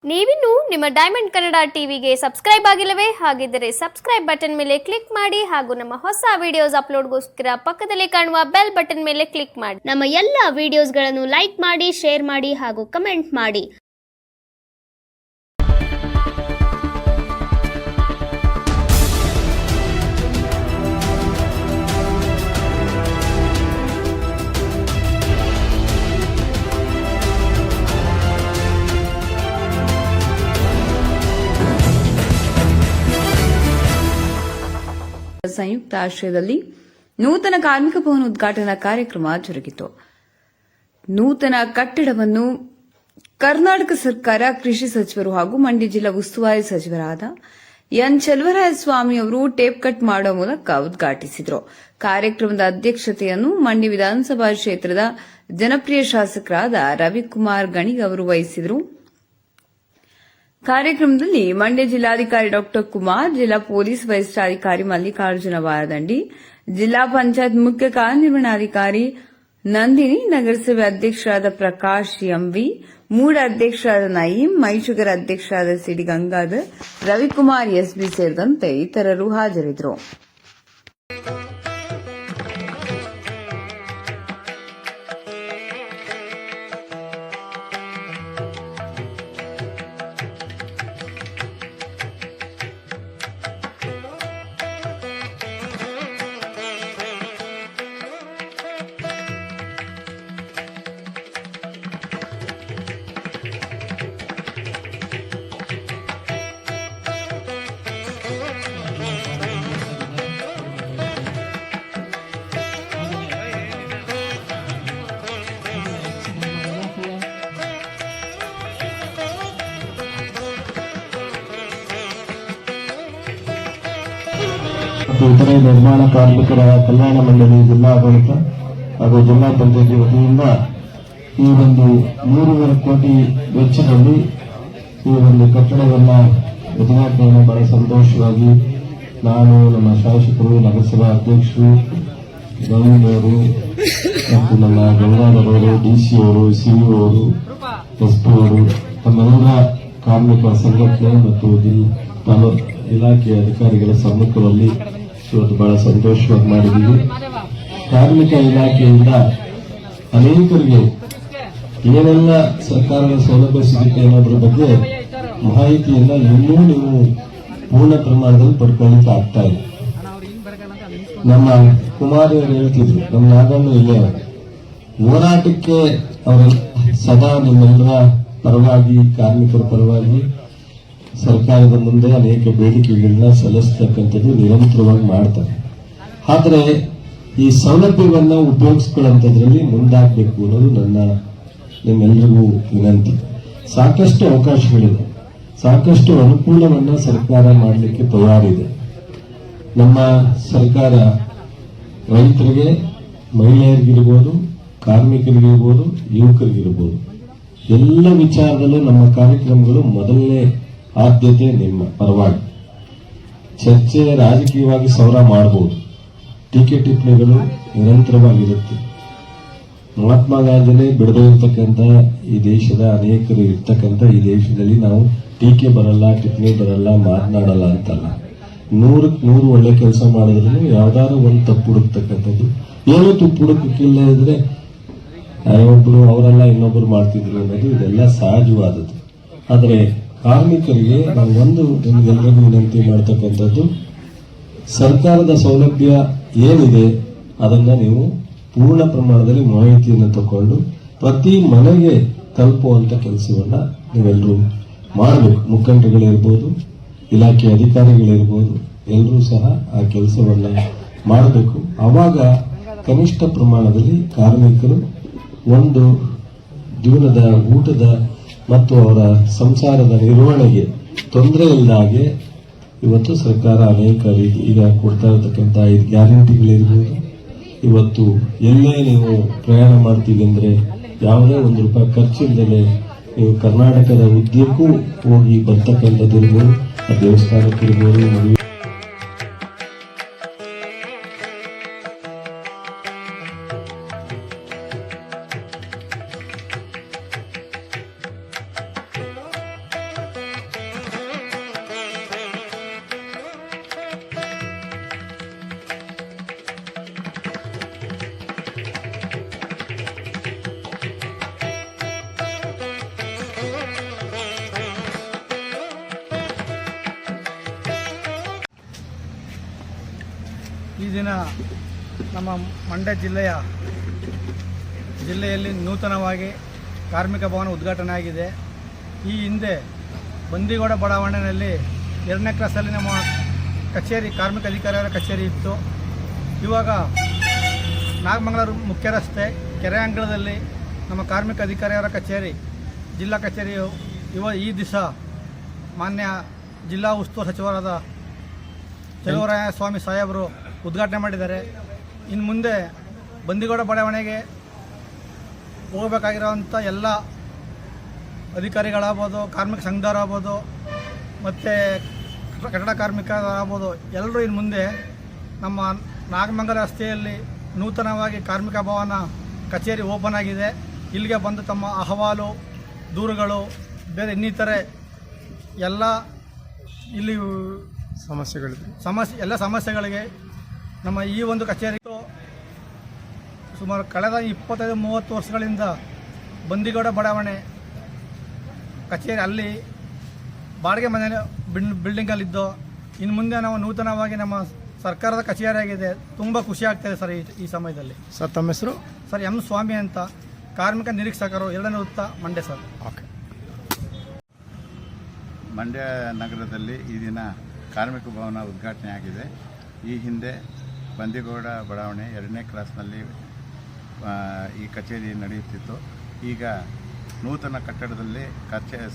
ನೀವಿನ್ನು ನಿಮ್ಮ ಡೈಮಂಡ್ ಕನ್ನಡ ಟಿವಿಗೆ ಸಬ್ಸ್ಕ್ರೈಬ್ ಆಗಿಲ್ಲವೇ? ಹಾಗಿದ್ದರೆ ಸಬ್ಸ್ಕ್ರೈಬ್ ಬಟನ್ ಮೇಲೆ ಕ್ಲಿಕ್ ಮಾಡಿ ಹಾಗೂ ನಮ್ಮ ಹೊಸ ವಿಡಿಯೋಸ್ ಅಪ್ಲೋಡ್ಗೋಸ್ಕರ ಪಕ್ಕದಲ್ಲಿ ಕಾಣುವ ಬೆಲ್ ಬಟನ್ ಮೇಲೆ ಕ್ಲಿಕ್ ಮಾಡಿ. ನಮ್ಮ ಎಲ್ಲ ವಿಡಿಯೋಸ್ಗಳನ್ನು ಲೈಕ್ ಮಾಡಿ, ಶೇರ್ ಮಾಡಿ ಹಾಗೂ ಕಮೆಂಟ್ ಮಾಡಿ. ಸಂಯುಕ್ತ ಆಶ್ರಯದಲ್ಲಿ ನೂತನ ಕಾರ್ಮಿಕ ಭವನ ಉದ್ಘಾಟನಾ ಕಾರ್ಯಕ್ರಮ ಜರುಗಿತು. ನೂತನ ಕಟ್ಟಡವನ್ನು ಕರ್ನಾಟಕ ಸರ್ಕಾರ ಕೃಷಿ ಸಚಿವರು ಹಾಗೂ ಮಂಡ್ಯ ಜಿಲ್ಲಾ ಉಸ್ತುವಾರಿ ಸಚಿವರಾದ ಎನ್ ಚೆಲುವರಾಯಸ್ವಾಮಿ ಅವರು ಟೇಪ್ ಕಟ್ ಮಾಡುವ ಮೂಲಕ ಉದ್ಘಾಟಿಸಿದರು. ಕಾರ್ಯಕ್ರಮದ ಅಧ್ಯಕ್ಷತೆಯನ್ನು ಮಂಡ್ಯ ವಿಧಾನಸಭಾ ಕ್ಷೇತ್ರದ ಜನಪ್ರಿಯ ಶಾಸಕರಾದ ರವಿಕುಮಾರ್ ಗಣಿಗ್ ಅವರು ವಹಿಸಿದರು. ಕಾರ್ಯಕ್ರಮದಲ್ಲಿ ಮಂಡ್ಯ ಜಿಲ್ಲಾಧಿಕಾರಿ ಡಾ ಕುಮಾರ್, ಜಿಲ್ಲಾ ಪೊಲೀಸ್ ವರಿಷ್ಠಾಧಿಕಾರಿ ಮಲ್ಲಿಕಾರ್ಜುನ ವಾರದಂಡಿ, ಜಿಲ್ಲಾ ಪಂಚಾಯತ್ ಮುಖ್ಯ ಕಾರ್ಯನಿರ್ವಹಣಾಧಿಕಾರಿ ನಂದಿನಿ, ನಗರಸಭೆ ಅಧ್ಯಕ್ಷರಾದ ಪ್ರಕಾಶ್ ಎಂವಿ, ಮೂಡ ಅಧ್ಯಕ್ಷರಾದ ನಯೀಂ, ಮೈಶುಗರ್ ಅಧ್ಯಕ್ಷರಾದ ಸಿಡಿ ಗಂಗಾಧರ್, ರವಿಕುಮಾರ್ ಎಸ್ಬಿ ಸೇರಿದಂತೆ ಇತರರು ಹಾಜರಿದ್ದರು. ಇತರೆ ನಿರ್ಮಾಣ ಕಾರ್ಮಿಕರ ಕಲ್ಯಾಣ ಮಂಡಳಿ ಜಿಲ್ಲಾಡಳಿತ ಹಾಗೂ ಜಿಲ್ಲಾ ಪಂಚಾಯತಿ ವತಿಯಿಂದ ಈ ಒಂದು 3.5 ಕೋಟಿ ವೆಚ್ಚದಲ್ಲಿ ಈ ಒಂದು ಕಟ್ಟಡವನ್ನು ಉದ್ಘಾಟನೆಯನ್ನು ಬಹಳ ಸಂತೋಷವಾಗಿ ನಾನು, ನಮ್ಮ ಶಾಸಕರು, ನಗರಸಭಾ ಅಧ್ಯಕ್ಷರು, ಗೌರವರು ಮತ್ತು ನಮ್ಮ ಗಂಗಾಧರವರು, ಡಿಸಿ ಅವರು, ಸಿಇಒ ಅವರು, ಎಸ್ಪಿ ಅವರು, ತಮ್ಮೆಲ್ಲ ಕಾರ್ಮಿಕ ಸಂಘಟನೆ ಮತ್ತು ತಾಲೂಕು ಇಲಾಖೆಯ ಅಧಿಕಾರಿಗಳ ಸಮ್ಮುಖದಲ್ಲಿ ಇವತ್ತು ಬಹಳ ಸಂತೋಷವಾಗಿ ಮಾಡಿದ್ದೀವಿ. ಕಾರ್ಮಿಕ ಇಲಾಖೆಯಿಂದ ಅನೇಕರಿಗೆ ಏನೆಲ್ಲ ಸರ್ಕಾರದ ಸೌಲಭ್ಯ ಸಿಗುತ್ತೆ ಅನ್ನೋದ್ರ ಬಗ್ಗೆ ಮಾಹಿತಿಯನ್ನ ಇನ್ನೂ ನೀವು ಪೂರ್ಣ ಪ್ರಮಾಣದಲ್ಲಿ ಪಡ್ಕೊಳ್ಳಿಕ್ಕೆ ಆಗ್ತಾ ಇದೆ. ನಮ್ಮ ಕುಮಾರಿ ಅವರು ಹೇಳ್ತಿದ್ರು, ನಮ್ಮ ನಾಗಣ್ಣು ಇಲ್ಲೇ ಹೋರಾಟಕ್ಕೆ ಅವರ ಸದಾ ನಿಮ್ಮೆಲ್ಲರ ಪರವಾಗಿ, ಕಾರ್ಮಿಕರ ಪರವಾಗಿ ಸರ್ಕಾರದ ಮುಂದೆ ಅನೇಕ ಬೇಡಿಕೆಗಳನ್ನ ಸಲ್ಲಿಸತಕ್ಕಂಥದ್ದು ನಿರಂತರವಾಗಿ ಮಾಡ್ತಾರೆ. ಆದರೆ ಈ ಸೌಲಭ್ಯವನ್ನ ಉಪಯೋಗಿಸ್ಕೊಳ್ಳುವಂಥದ್ರಲ್ಲಿ ಮುಂದಾಗಬೇಕು ಅನ್ನೋದು ನನ್ನ ನಿಮ್ಮೆಲ್ಲರಿಗೂ ವಿನಂತಿ. ಸಾಕಷ್ಟು ಅವಕಾಶಗಳಿದೆ, ಸಾಕಷ್ಟು ಅನುಕೂಲವನ್ನ ಸರ್ಕಾರ ಮಾಡಲಿಕ್ಕೆ ತಯಾರಿದೆ. ನಮ್ಮ ಸರ್ಕಾರ ರೈತರಿಗೆ, ಮಹಿಳೆಯರಿಗಿರ್ಬೋದು, ಕಾರ್ಮಿಕರಿಗಿರ್ಬೋದು, ಯುವಕರಿಗಿರ್ಬೋದು ಎಲ್ಲ ವಿಚಾರದಲ್ಲೂ ನಮ್ಮ ಕಾರ್ಯಕ್ರಮಗಳು ಮೊದಲನೇ ಆದ್ಯತೆ ನಿಮ್ಮ ಪರವಾಗಿ. ಚರ್ಚೆ ರಾಜಕೀಯವಾಗಿ ಸೌರ ಮಾಡಬಹುದು, ಟೀಕೆ ಟಿಪ್ಪಣಿಗಳು ನಿರಂತರವಾಗಿರುತ್ತೆ. ಮಹಾತ್ಮ ಗಾಂಧಿನೇ ಬಿಡದಿರ್ತಕ್ಕಂಥ ಈ ದೇಶದ ಅನೇಕರು ಇರ್ತಕ್ಕಂಥ ಈ ದೇಶದಲ್ಲಿ ನಾವು ಟೀಕೆ ಬರಲ್ಲ, ಟಿಪ್ಪಣಿ ಬರಲ್ಲ, ಮಾತನಾಡಲ್ಲ ಅಂತಲ್ಲ. 100ಕ್ಕೆ 100 ಒಳ್ಳೆ ಕೆಲಸ ಮಾಡಿದ್ರು ಯಾವ್ದಾದ್ರು ಒಂದು ತಪ್ಪು ಹುಡುಕ್ತಕ್ಕಂಥದ್ದು. ಏನೋ ತಪ್ಪು ಹುಡುಕಿಲ್ಲ ಇದ್ರೆ ಒಬ್ಬರು ಅವರೆಲ್ಲ ಇನ್ನೊಬ್ಬರು ಮಾಡ್ತಿದ್ರು ಅನ್ನೋದು ಇದೆಲ್ಲ ಸಹಜವಾದದ್ದು. ಆದರೆ ಕಾರ್ಮಿಕರಿಗೆ ನಾವು ನಿಮಗೆಲ್ಲರಿಗೂ ವಿನಂತಿ ಮಾಡ್ತಕ್ಕಂಥದ್ದು, ಸರ್ಕಾರದ ಸೌಲಭ್ಯ ಏನಿದೆ ಅದನ್ನ ನೀವು ಪೂರ್ಣ ಪ್ರಮಾಣದಲ್ಲಿ ಮಾಹಿತಿಯನ್ನು ತಗೊಂಡು ಪ್ರತಿ ಮನೆಗೆ ತಲುಪುವಂತ ಕೆಲಸವನ್ನ ನೀವೆಲ್ಲರೂ ಮಾಡಬೇಕು. ಮುಖಂಡರುಗಳಿರ್ಬೋದು, ಇಲಾಖೆ ಅಧಿಕಾರಿಗಳಿರ್ಬೋದು, ಎಲ್ಲರೂ ಸಹ ಆ ಕೆಲಸವನ್ನ ಮಾಡಬೇಕು. ಆವಾಗ ಕನಿಷ್ಠ ಪ್ರಮಾಣದಲ್ಲಿ ಕಾರ್ಮಿಕರು ಒಂದು ಜೀವನದ ಊಟದ ಮತ್ತು ಅವರ ಸಂಸಾರದ ನಿರ್ವಹಣೆಗೆ ತೊಂದರೆ ಇಲ್ಲದಾಗೆ ಇವತ್ತು ಸರ್ಕಾರ ಅನೇಕ ರೀತಿ ಈಗ ಕೊಡ್ತಾ ಇರತಕ್ಕಂಥ 5 ಗ್ಯಾರಂಟಿಗಳಿರ್ಬೋದು. ಇವತ್ತು ಎಲ್ಲೇ ನೀವು ಪ್ರಯಾಣ ಮಾಡ್ತೀವಿ ಅಂದ್ರೆ ಯಾವುದೇ ₹1 ಖರ್ಚಿಲ್ಲದೆ ನೀವು ಕರ್ನಾಟಕದ ಉದ್ಯೋಗಕ್ಕೂ ಹೋಗಿ ಬರ್ತಕ್ಕಂಥದ್ದಿರ್ಬೋದು, ಆ ದೇವಸ್ಥಾನಕ್ಕಿರ್ಬೋದು, ದಿನ ನಮ್ಮ ಮಂಡ್ಯ ಜಿಲ್ಲೆಯಲ್ಲಿ ನೂತನವಾಗಿ ಕಾರ್ಮಿಕ ಭವನ ಉದ್ಘಾಟನೆ ಆಗಿದೆ. ಈ ಹಿಂದೆ ಬಂದಿಗೋಡ ಬಡಾವಣೆಯಲ್ಲಿ 2ನೇ ಕ್ರಾಸಲ್ಲಿ ನಮ್ಮ ಕಚೇರಿ ಕಾರ್ಮಿಕ ಅಧಿಕಾರಿಯವರ ಕಚೇರಿ ಇತ್ತು. ಇವಾಗ ನಾಗಮಂಗಲ ಮುಖ್ಯ ರಸ್ತೆ ಕೆರೆ ಅಂಗಳದಲ್ಲಿ ನಮ್ಮ ಕಾರ್ಮಿಕ ಅಧಿಕಾರಿಯವರ ಕಚೇರಿ ಜಿಲ್ಲಾ ಕಚೇರಿಯು ಈ ದಿವಸ ಮಾನ್ಯ ಜಿಲ್ಲಾ ಉಸ್ತುವಾರಿ ಸಚಿವರಾದ ಚಲುವರಾಯ ಸ್ವಾಮಿ ಸಾಹೇಬರು ಉದ್ಘಾಟನೆ ಮಾಡಿದ್ದಾರೆ. ಇನ್ನು ಮುಂದೆ ಬಂದಿಗೋಡ ಬಡಾವಣೆಗೆ ಹೋಗಬೇಕಾಗಿರೋವಂಥ ಎಲ್ಲ ಅಧಿಕಾರಿಗಳಾಗ್ಬೋದು, ಕಾರ್ಮಿಕ ಸಂಘದವರಾಗ್ಬೋದು ಮತ್ತು ಕಟ್ಟಡ ಕಾರ್ಮಿಕರಾಗ್ಬೋದು, ಎಲ್ಲರೂ ಇನ್ನು ಮುಂದೆ ನಮ್ಮ ನಾಗಮಂಗಲ ರಸ್ತೆಯಲ್ಲಿ ನೂತನವಾಗಿ ಕಾರ್ಮಿಕ ಭವನ ಕಚೇರಿ ಓಪನ್ ಆಗಿದೆ. ಇಲ್ಲಿಗೆ ಬಂದು ತಮ್ಮ ಅಹವಾಲು, ದೂರುಗಳು, ಬೇರೆ ಇನ್ನಿತರೆ ಎಲ್ಲ ಇಲ್ಲಿ ಎಲ್ಲ ಸಮಸ್ಯೆಗಳಿಗೆ ನಮ್ಮ ಈ ಒಂದು ಕಚೇರಿ ಸುಮಾರು ಕಳೆದ 25-30 ವರ್ಷಗಳಿಂದ ಬಂದಿಗೋಡ ಬಡಾವಣೆ ಕಚೇರಿ ಅಲ್ಲಿ ಬಾಡಿಗೆ ಮನೆ ಬಿಲ್ಡಿಂಗಲ್ಲಿದ್ದು, ಇನ್ನು ಮುಂದೆ ನಾವು ನೂತನವಾಗಿ ನಮ್ಮ ಸರ್ಕಾರದ ಕಚೇರಿ ಆಗಿದೆ. ತುಂಬ ಖುಷಿ ಆಗ್ತಾಯಿದೆ ಸರ್ ಈ ಸಮಯದಲ್ಲಿ. ಸರ್ ತಮ್ಮ ಹೆಸರು? ಸರ್ ಎಂ ಸ್ವಾಮಿ ಅಂತ, ಕಾರ್ಮಿಕ ನಿರೀಕ್ಷಕರು, 2ನೇ ವೃತ್ತ, ಮಂಡ್ಯ ಸರ್. ಓಕೆ. ಮಂಡ್ಯ ನಗರದಲ್ಲಿ ಈ ದಿನ ಕಾರ್ಮಿಕ ಭವನ ಉದ್ಘಾಟನೆ ಆಗಿದೆ. ಈ ಹಿಂದೆ ಬಂದಿಗೋಡ ಬಡಾವಣೆ 2ನೇ ಕ್ರಾಸ್ನಲ್ಲಿ ಈ ಕಚೇರಿ ನಡೆಯುತ್ತಿತ್ತು. ಈಗ ನೂತನ ಕಟ್ಟಡದಲ್ಲಿ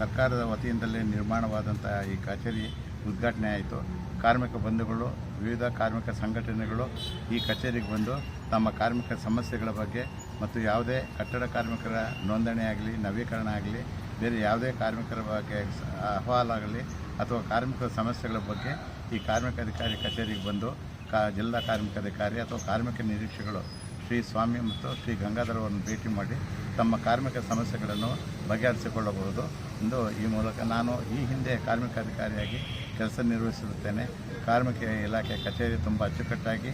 ಸರ್ಕಾರದ ವತಿಯಿಂದಲೇ ನಿರ್ಮಾಣವಾದಂಥ ಈ ಕಚೇರಿ ಉದ್ಘಾಟನೆ ಆಯಿತು. ಕಾರ್ಮಿಕ ಬಂಧುಗಳು, ವಿವಿಧ ಕಾರ್ಮಿಕ ಸಂಘಟನೆಗಳು ಈ ಕಚೇರಿಗೆ ಬಂದು ತಮ್ಮ ಕಾರ್ಮಿಕ ಸಮಸ್ಯೆಗಳ ಬಗ್ಗೆ ಮತ್ತು ಯಾವುದೇ ಕಟ್ಟಡ ಕಾರ್ಮಿಕರ ನೋಂದಣಿ ಆಗಲಿ, ನವೀಕರಣ ಆಗಲಿ, ಬೇರೆ ಯಾವುದೇ ಕಾರ್ಮಿಕರ ಬಗ್ಗೆ ಅಹವಾಲಾಗಲಿ ಅಥವಾ ಕಾರ್ಮಿಕರ ಸಮಸ್ಯೆಗಳ ಬಗ್ಗೆ ಈ ಕಾರ್ಮಿಕ ಅಧಿಕಾರಿ ಕಚೇರಿಗೆ ಬಂದು ಜಿಲ್ಲಾ ಕಾರ್ಮಿಕ ಅಧಿಕಾರಿ ಅಥವಾ ಕಾರ್ಮಿಕ ನಿರೀಕ್ಷಕರು ಶ್ರೀ ಸ್ವಾಮಿ ಮತ್ತು ಶ್ರೀ ಗಂಗಾಧರ್ ಅವರನ್ನು ಭೇಟಿ ಮಾಡಿ ತಮ್ಮ ಕಾರ್ಮಿಕ ಸಮಸ್ಯೆಗಳನ್ನು ಬಗೆಹರಿಸಿಕೊಳ್ಳಬಹುದು ಎಂದು ಈ ಮೂಲಕ ನಾನು ಈ ಹಿಂದೆ ಕಾರ್ಮಿಕ ಅಧಿಕಾರಿಯಾಗಿ ಕೆಲಸ ನಿರ್ವಹಿಸಿರುತ್ತೇನೆ. ಕಾರ್ಮಿಕ ಇಲಾಖೆ ಕಚೇರಿ ತುಂಬ ಅಚ್ಚುಕಟ್ಟಾಗಿ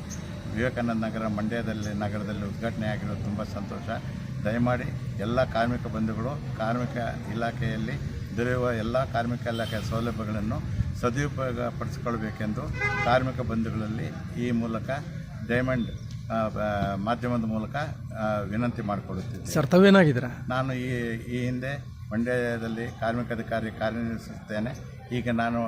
ವಿವೇಕಾನಂದ ನಗರದಲ್ಲಿ ಉದ್ಘಾಟನೆ ಆಗಿರೋದು ತುಂಬ ಸಂತೋಷ. ದಯಮಾಡಿ ಎಲ್ಲ ಕಾರ್ಮಿಕ ಬಂಧುಗಳು ಕಾರ್ಮಿಕ ಇಲಾಖೆಯಲ್ಲಿ ದೊರೆಯುವ ಎಲ್ಲ ಕಾರ್ಮಿಕ ಇಲಾಖೆಯ ಸೌಲಭ್ಯಗಳನ್ನು ಸದುಪಯೋಗಪಡಿಸಿಕೊಳ್ಳಬೇಕೆಂದು ಕಾರ್ಮಿಕ ಬಂಧುಗಳಲ್ಲಿ ಈ ಮೂಲಕ ಡೈಮಂಡ್ ಮಾಧ್ಯಮದ ಮೂಲಕ ವಿನಂತಿ ಮಾಡಿಕೊಳ್ಳುತ್ತಿದ್ದೆ. ಸರ್ ತಾವೇನಾಗಿದ್ದೀರಾ? ನಾನು ಈ ಹಿಂದೆ ಮಂಡ್ಯದಲ್ಲಿ ಕಾರ್ಮಿಕ ಅಧಿಕಾರಿ ಕಾರ್ಯನಿರ್ವಹಿಸುತ್ತೇನೆ. ಈಗ ನಾನು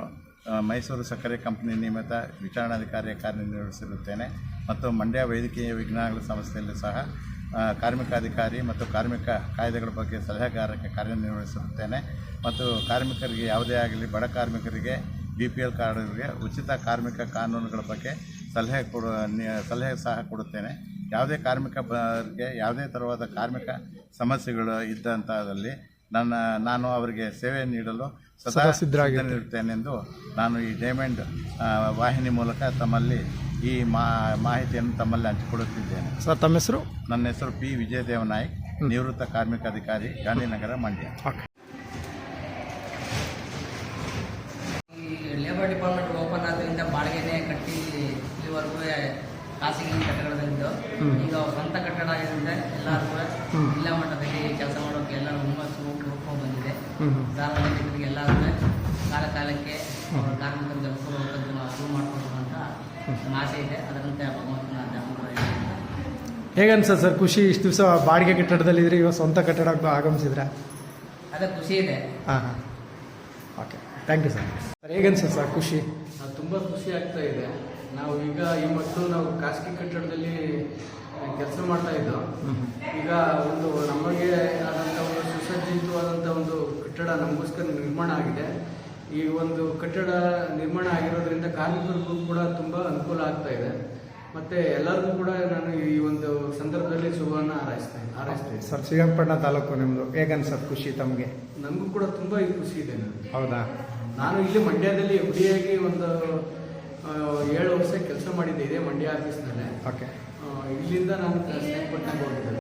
ಮೈಸೂರು ಸಕ್ಕರೆ ಕಂಪನಿ ನಿಯಮಿತ ವಿಚಾರಣಾಧಿಕಾರಿ ಕಾರ್ಯನಿರ್ವಹಿಸಿರುತ್ತೇನೆ ಮತ್ತು ಮಂಡ್ಯ ವೈದ್ಯಕೀಯ ವಿಜ್ಞಾನಗಳ ಸಂಸ್ಥೆಯಲ್ಲಿ ಸಹ ಕಾರ್ಮಿಕ ಅಧಿಕಾರಿ ಮತ್ತು ಕಾರ್ಮಿಕ ಕಾಯ್ದೆಗಳ ಬಗ್ಗೆ ಸಲಹೆಗಾರಕ್ಕೆ ಕಾರ್ಯನಿರ್ವಹಿಸುತ್ತೇನೆ ಮತ್ತು ಕಾರ್ಮಿಕರಿಗೆ ಯಾವುದೇ ಆಗಲಿ ಬಡ ಕಾರ್ಮಿಕರಿಗೆ BPL ಕಾರ್ಡ್ಗಳಿಗೆ ಉಚಿತ ಕಾರ್ಮಿಕ ಕಾನೂನುಗಳ ಬಗ್ಗೆ ಸಲಹೆ ಸಹ ಕೊಡುತ್ತೇನೆ. ಯಾವುದೇ ಕಾರ್ಮಿಕರಿಗೆ ಯಾವುದೇ ಥರವಾದ ಕಾರ್ಮಿಕ ಸಮಸ್ಯೆಗಳು ಇದ್ದಂಥದ್ದಲ್ಲಿ ನಾನು ಅವರಿಗೆ ಸೇವೆ ನೀಡಲು ಸದಾ ಸಿದ್ಧನಿರುತ್ತೇನೆಂದು ನಾನು ಈ ಡೈಮಂಡ್ ವಾಹಿನಿ ಮೂಲಕ ತಮ್ಮಲ್ಲಿ ಈ ಮಾಹಿತಿಯನ್ನು ತಮ್ಮಲ್ಲಿ ಹಂಚಿಕೊಡುತ್ತಿದ್ದೇನೆ. ಸರ್ ತಮ್ಮ ಹೆಸರು? ನನ್ನ ಹೆಸರು P. ವಿಜಯದೇವ ನಾಯ್ಕ್, ನಿವೃತ್ತ ಕಾರ್ಮಿಕ ಅಧಿಕಾರಿ, Gandhinagar, Mandya. Labour department open ಆದ್ರಿಂದ ಬಾಡಿಗೆನೇ ಕಟ್ಟಿ ಇಲ್ಲಿವರೆಗೂ ಖಾಸಗಿ ಕಟ್ಟಡದಲ್ಲಿದ್ದು ಈಗ ಸ್ವಂತ ಕಟ್ಟಡ ಆಗಿದ್ದರಿಂದ ಎಲ್ಲರಿಗೂ ಜಿಲ್ಲಾ ಮಟ್ಟದಲ್ಲಿ ಕೆಲಸ ಮಾಡೋಕೆ ಎಲ್ಲರೂ ಹುಮ್ಮಸ್ಸು ರೂಪ ಬಂದಿದೆ. ಸಾರ್ವಜನಿಕರಿಗೆ ಎಲ್ಲರೂ ಕಾಲಕ್ಕೆ ಅವರ ಕಾರ್ಮಿಕರಿಗೆ ಅನುಕೂಲ ಮಾಡಿಕೊಡುವ ಅಂತ ನಮ್ಮ ಆಸೆ ಇದೆ. ಅದರಂತೆ ಹೇಗನ್ಸ ಸರ್ ಖುಷಿ? ಇಷ್ಟು ದಿವಸ ಬಾಡಿಗೆ ಕಟ್ಟಡದಲ್ಲಿದ್ದರೆ ಇವಾಗ ಸ್ವಂತ ಕಟ್ಟಡಕ್ಕೆ ಆಗಮಿಸಿದ್ರೆ ಅದೇ ಖುಷಿ ಇದೆ. ಹಾಂ okay, thank you sir. Sir ಹೇಗನ್ಸ ಸರ್ ಖುಷಿ? ತುಂಬ ಖುಷಿ ಆಗ್ತಾ ಇದೆ. ನಾವು ಈಗ ಈ ಮೊದಲು ನಾವು ಖಾಸಗಿ ಕಟ್ಟಡದಲ್ಲಿ ಕೆಲಸ ಮಾಡ್ತಾ ಇದ್ದೋ. ಈಗ ಒಂದು ನಮಗೆ ಆದಂಥ ಒಂದು ಸುಸಜ್ಜಿತವಾದಂಥ ಒಂದು ಕಟ್ಟಡ ನಮಗೋಸ್ಕರ ನಿರ್ಮಾಣ ಆಗಿದೆ. ಈ ಒಂದು ಕಟ್ಟಡ ನಿರ್ಮಾಣ ಆಗಿರೋದ್ರಿಂದ ಕಾರ್ಮಿಕರಿಗೂ ಕೂಡ ತುಂಬ ಅನುಕೂಲ ಆಗ್ತಾ ಇದೆ. ಮತ್ತು ಎಲ್ಲರಿಗೂ ಕೂಡ ನಾನು ಈ ಒಂದು ಸಂದರ್ಭದಲ್ಲಿ ಶುಭವನ್ನು ಹಾರೈಸ್ತೇನೆ. ಸರ್ ಶ್ರೀರಂಗಪಟ್ಟಣ ತಾಲೂಕು ನಿಮ್ಮದು, ಹೇಗನ್ಸರ್ ಖುಷಿ ತಮಗೆ? ನಮಗೂ ಕೂಡ ತುಂಬ ಖುಷಿ ಇದೆ. ಹೌದಾ? ನಾನು ಇಲ್ಲಿ ಮಂಡ್ಯದಲ್ಲಿ FD ಆಗಿ ಒಂದು 7 ವರ್ಷ ಕೆಲಸ ಮಾಡಿದ್ದೆ ಇದೇ ಮಂಡ್ಯ ಆಫೀಸ್ನಲ್ಲೇ. ಓಕೆ. ಇಲ್ಲಿಂದ ನಾನು ಶ್ರೀರಂಗಪಟ್ಟಣಕ್ಕೆ ಹೋಗಿದ್ದೆ.